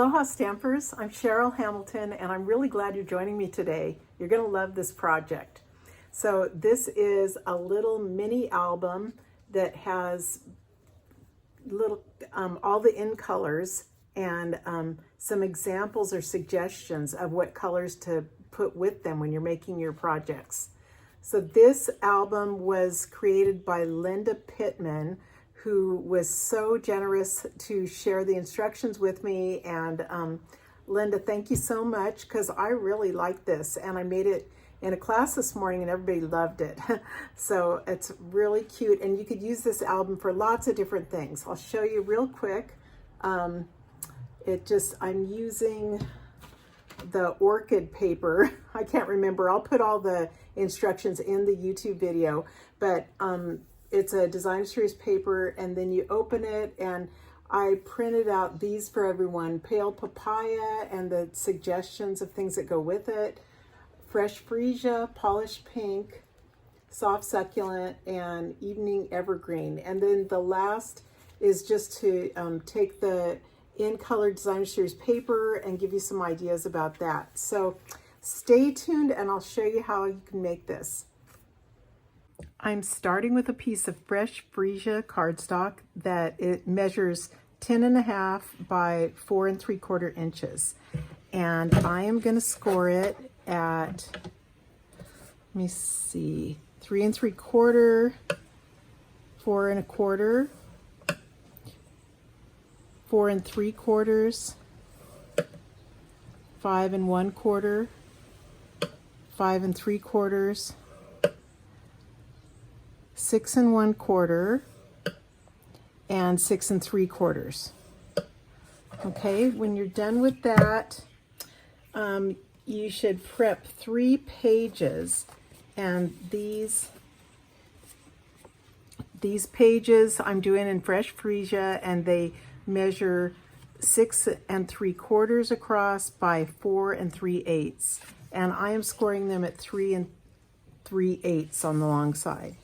Aloha Stampers, I'm Cheryl Hamilton and I'm really glad you're joining me today. You're going to love this project. So this is a little mini album that has little all the in colors and some examples or suggestions of what colors to put with them when you're making your projects. So this album was created by Linda Pittman, who was so generous to share the instructions with me. And Linda, thank you so much, because I really like this, and I made it in a class this morning and everybody loved it. So it's really cute, and you could use this album for lots of different things. I'll show you real quick. I'm using the orchid paper. I can't remember. I'll put all the instructions in the YouTube video, but it's a design series paper, and then you open it, and I printed out these for everyone: pale papaya and the suggestions of things that go with it, fresh freesia, polished pink, soft succulent, and evening evergreen. And then the last is just to take the in color designer series paper and give you some ideas about that. So stay tuned and I'll show you how you can make this. I'm starting with a piece of fresh freesia cardstock that it measures 10.5 by 4 3/4 inches. And I am going to score it at, let me see, 3 3/4, 4 1/4, 4 3/4, 5 1/4, 5 3/4, 6 1/4, and 6 3/4. Okay, when you're done with that, you should prep 3 pages, and these pages I'm doing in fresh freesia, and they measure 6 3/4 across by 4 3/8, and I am scoring them at 3 3/8 on the long side.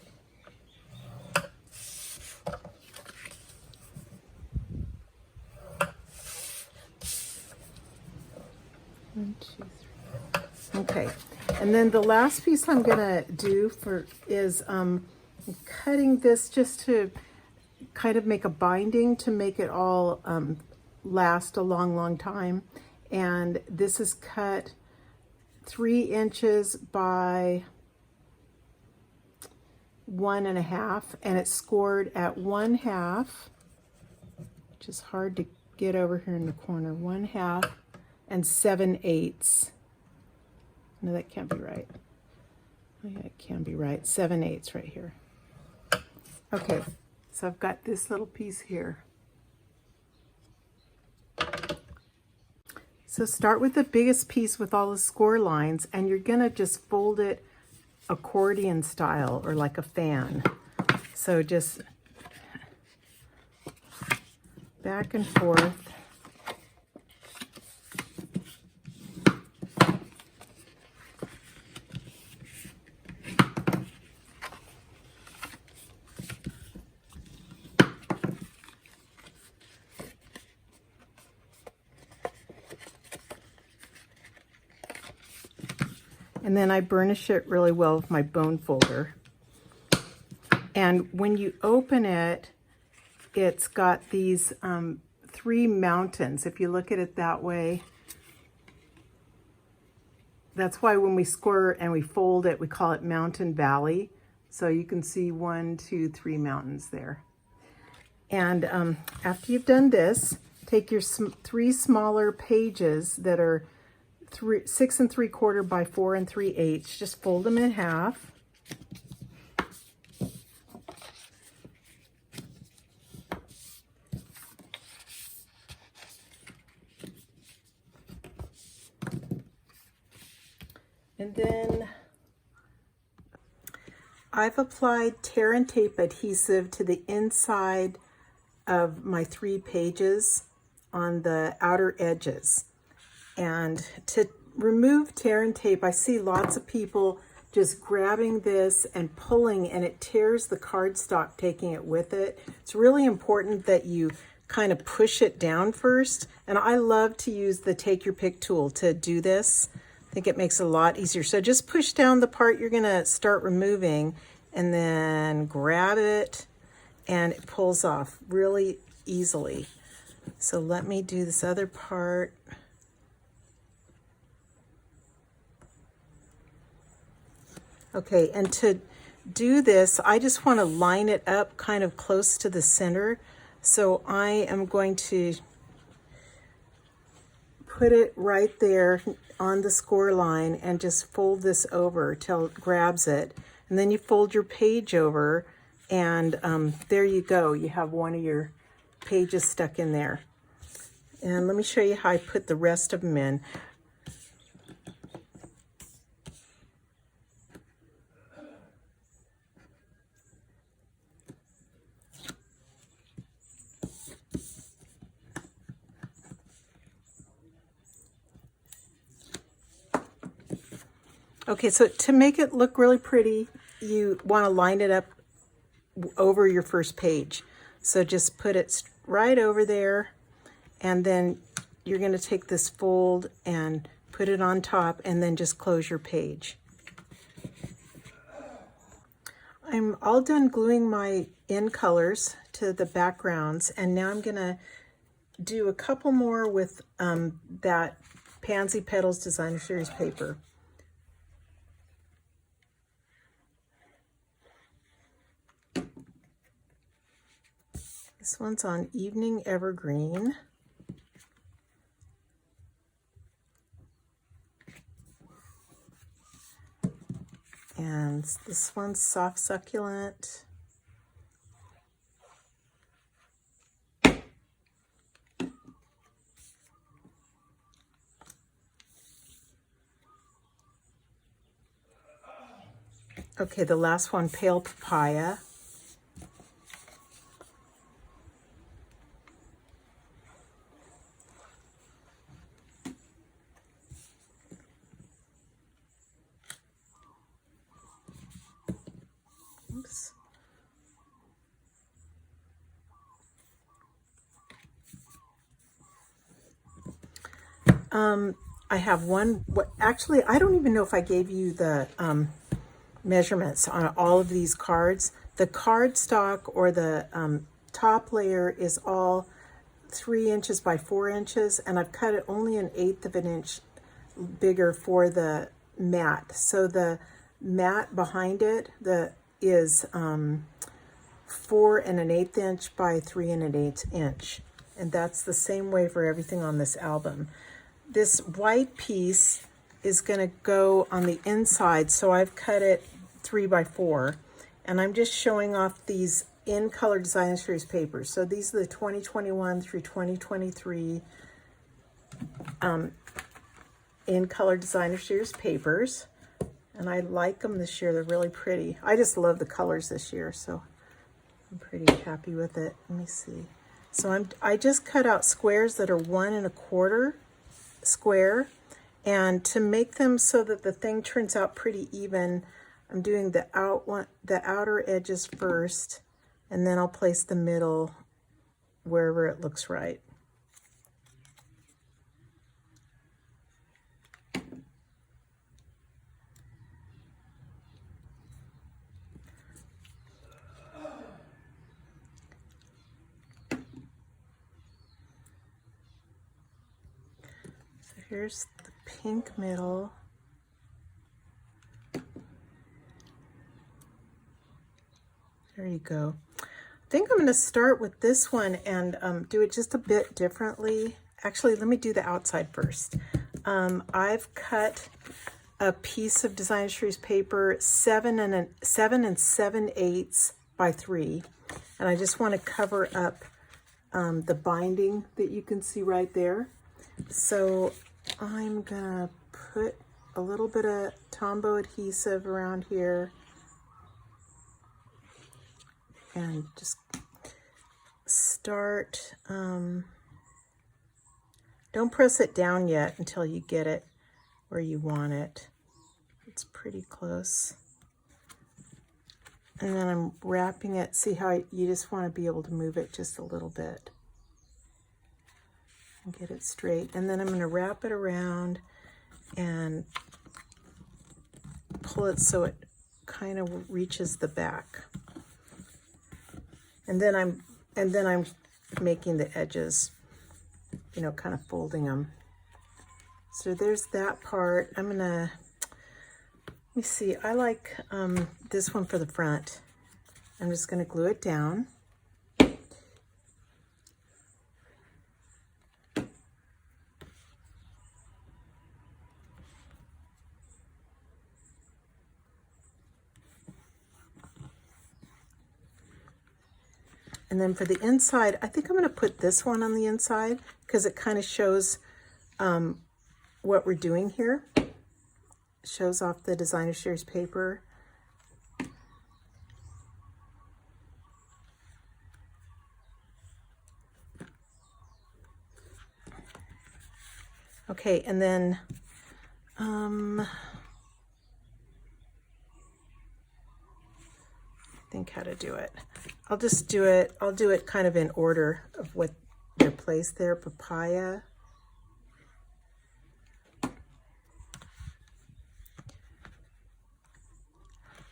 One, two, three. Okay, and then the last piece I'm gonna do is cutting this just to kind of make a binding to make it all last a long time. And this is cut 3 inches by 1 1/2, and it's scored at 1/2, which is hard to get over here in the corner. 1/2 and 7/8. No, that can't be right. Oh yeah, it can be right. 7/8 right here. Okay, so I've got this little piece here. So start with the biggest piece with all the score lines, and you're gonna just fold it accordion style, or like a fan. So just back and forth. And then I burnish it really well with my bone folder. And when you open it, it's got these 3 mountains. If you look at it that way, that's why when we score and we fold it, we call it Mountain Valley. So you can see 1, 2, 3 mountains there. And after you've done this, take your 3 smaller pages that are 6 3/4 by 4 3/8. Just fold them in half. And then I've applied tear and tape adhesive to the inside of my 3 pages on the outer edges. And to remove tear and tape, I see lots of people just grabbing this and pulling, and it tears the cardstock, taking it with it. It's really important that you kind of push it down first. And I love to use the take your pick tool to do this. I think it makes it a lot easier. So just push down the part you're gonna start removing and then grab it and it pulls off really easily. So let me do this other part. Okay, and to do this, I just want to line it up kind of close to the center. So I am going to put it right there on the score line and just fold this over till it grabs it. And then you fold your page over and there you go. You have one of your pages stuck in there. And let me show you how I put the rest of them in. Okay, so to make it look really pretty, you want to line it up over your first page. So just put it right over there, and then you're going to take this fold and put it on top, and then just close your page. I'm all done gluing my in colors to the backgrounds, and now I'm going to do a couple more with that Pansy Petals Designer Series paper. This one's on Evening Evergreen. And this one's Soft Succulent. Okay, the last one, Pale Papaya. Oops. I have one, actually, I don't even know if I gave you the measurements on all of these cards. The cardstock or the top layer is all 3 inches by 4 inches, and I've cut it only 1/8 of an inch bigger for the mat. So the mat behind it is 4 1/8 inch by 3 1/8 inch. And that's the same way for everything on this album. This white piece is gonna go on the inside, so I've cut it 3 by 4. And I'm just showing off these in Color Designer Series papers. So these are the 2021 through 2023 in Color Designer Series papers. And I like them this year. They're really pretty. I just love the colors this year, so I'm pretty happy with it. Let me see. So I just cut out squares that are 1 1/4 square. And to make them so that the thing turns out pretty even, I'm doing the outer edges first, and then I'll place the middle wherever it looks right. So here's the pink middle. There you go. I think I'm going to start with this one and do it just a bit differently. Actually, let me do the outside first. I've cut a piece of Designer Series paper 7 7/8 by 3, and I just want to cover up the binding that you can see right there. So I'm gonna put a little bit of Tombow adhesive around here and just start, don't press it down yet until you get it where you want it. It's pretty close. And then I'm wrapping it. See how you just want to be able to move it just a little bit. and get it straight. And then I'm going to wrap it around and pull it so it kind of reaches the back. And then I'm making the edges, you know, kind of folding them. So there's that part. I'm gonna, let me see, I like this one for the front. I'm just gonna glue it down. And then for the inside, I think I'm going to put this one on the inside because it kind of shows what we're doing here. It shows off the designer series paper. Okay, and then think how to do it. I'll just do it, I'll do it kind of in order of what they're placed there. Papaya.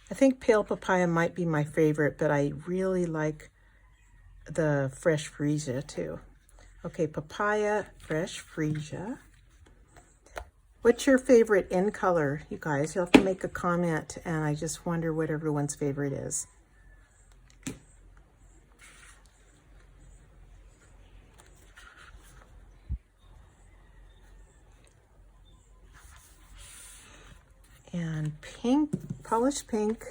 I think pale papaya might be my favorite, but I really like the fresh freesia too. Okay, papaya, fresh freesia. What's your favorite in color, you guys? You'll have to make a comment, and I just wonder what everyone's favorite is. And pink, polished pink.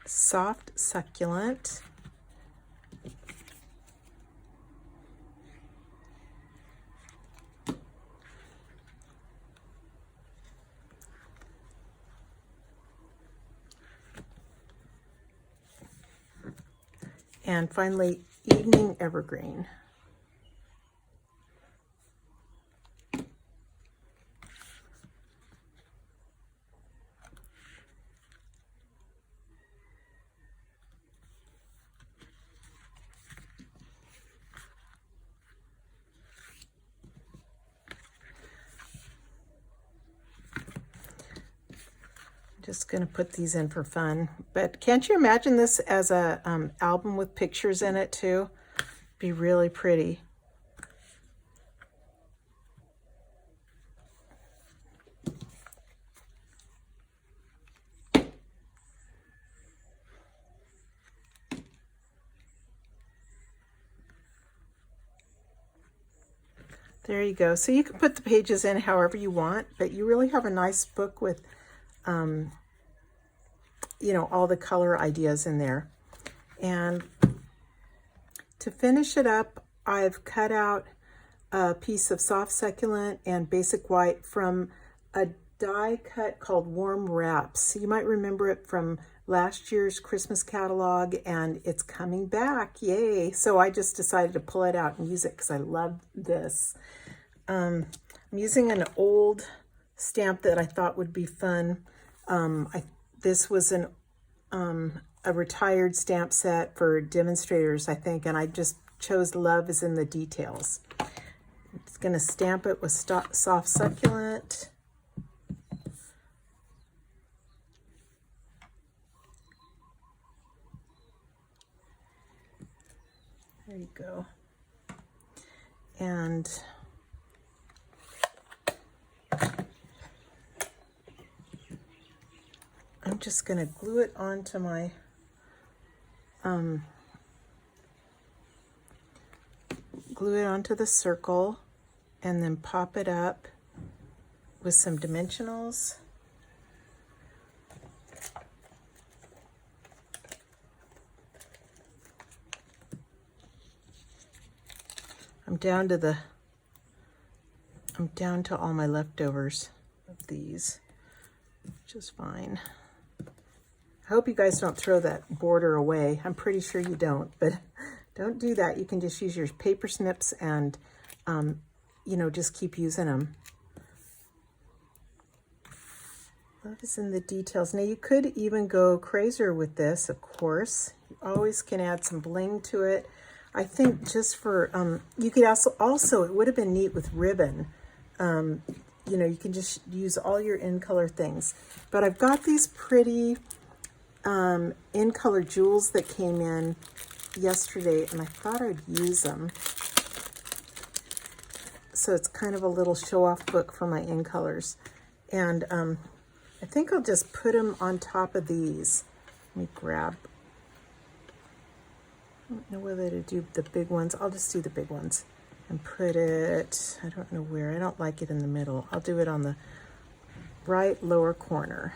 Soft succulent. And finally, evening evergreen. Just going to put these in for fun. But can't you imagine this as a album with pictures in it too? Be really pretty. There you go. So you can put the pages in however you want, but you really have a nice book with you know, all the color ideas in there. And to finish it up, I've cut out a piece of soft succulent and basic white from a die cut called Warm Wraps. You might remember it from last year's Christmas catalog, and it's coming back. Yay. So I just decided to pull it out and use it because I love this. I'm using an old stamp that I thought would be fun. This was a retired stamp set for demonstrators, I think, and I just chose Love is in the Details. I'm just going to stamp it with soft succulent. There you go. And I'm just going to glue it onto my glue it onto the circle and then pop it up with some dimensionals. I'm down to all my leftovers of these, which is fine. I hope you guys don't throw that border away. I'm pretty sure you don't, but don't do that. You can just use your paper snips and you know, just keep using them. Love is in the details. Now you could even go crazier with this, of course. You always can add some bling to it. I think just for, you could also, it would have been neat with ribbon. You know, you can just use all your in color things. But I've got these pretty in color jewels that came in yesterday, and I thought I'd use them. So it's kind of a little show-off book for my in colors. And I think I'll just put them on top of these. Let me grab. I don't know whether to do the big ones. I'll just do the big ones and put it, I don't know where. I don't like it in the middle. I'll do it on the right lower corner.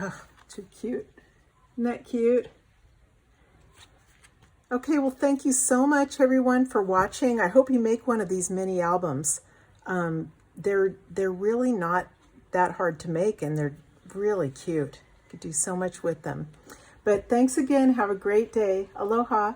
Oh, too cute. Isn't that cute? Okay, well, thank you so much, everyone, for watching. I hope you make one of these mini albums. They're really not that hard to make, and they're really cute. You could do so much with them. But thanks again. Have a great day. Aloha.